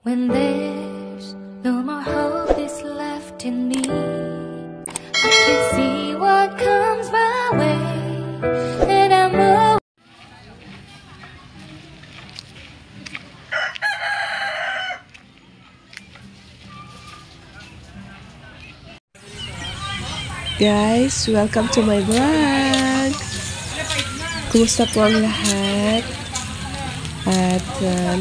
When there's no more hope is left in me, I can see what comes my way, and I'm Guys, welcome to my vlog. Kumusta po ang lahat? At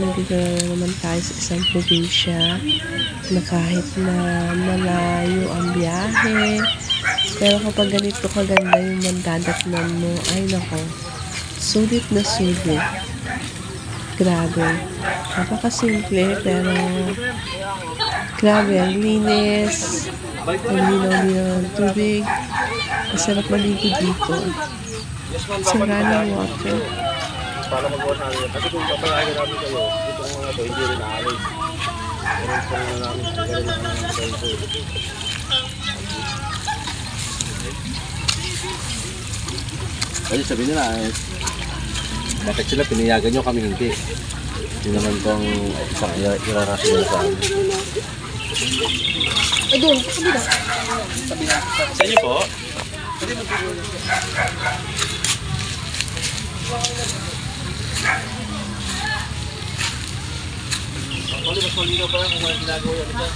nandito na naman tayo sa isang probinsya na kahit na malayo ang biyahe, pero kapag ganito kaganda yung mandadatnan mo, ay nako, sulit na sulit. Grabe. Napakasimple, pero grabe, ang linis. Ang linaw-linaw ng tubig. Masarap maligo dito. Sa running water. Para magawa namin. Kasi kung papalaga namin kayo, itong mga ito, hindi rin naalis. Ganun po nga namin. Ganun lang namin kayo. Kasi sabihin nila, bakit sila pinayagan nyo kami hindi? Hindi naman itong isang irarasyon nila sa amin. Ay, doon, sa kabila. Sa inyo po? Mas malinaw pa lang kung walang ginagawa yan ito.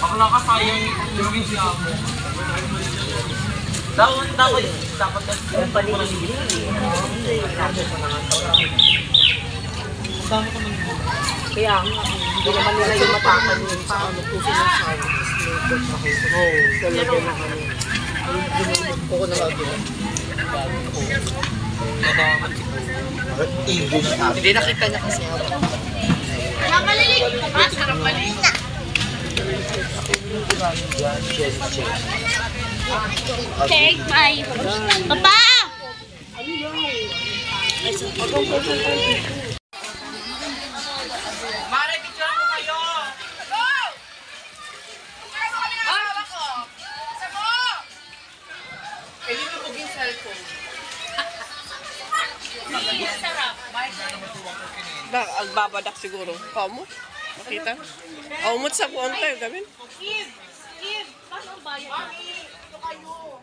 Bakla ka sayang yung siya mo. Dapat yung panililig. Kaya hindi naman nila yung matakan yung sa ano po sila sa oo, talaga na kami. Ako na lang doon. Hindi nakita niya kasi ako. Malilig! Sarap malilig! Take my Papa! Mare, picture mo kayo! Go! Hawak ko! Isa mo! Ilinubog yung cellphone. Sarap. Agbabadak siguro. Kaumot? Makita? Kaumot sa kuwanta yun, gamin? Eve, paano ang bayad? Ito kayo!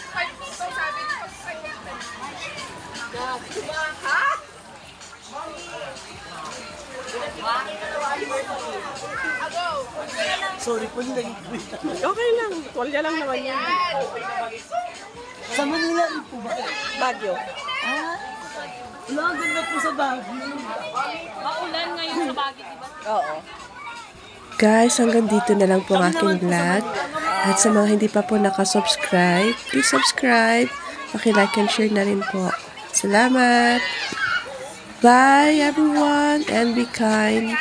5 piso sabi niyo pag 5 diba? Ha? Sorry po, hindi. Okay lang. Tuwalya lang naman yan. Sa Manila rin po ba? Baguio. Ah, wala, ang ganda po sa Baguio. Maulan ngayon sa Baguio, diba? Oo. Guys, hanggang dito na lang po ang aking vlog. At sa mga hindi pa po nakasubscribe, please subscribe. Paki-like and share na rin po. Salamat! Bye everyone and be kind.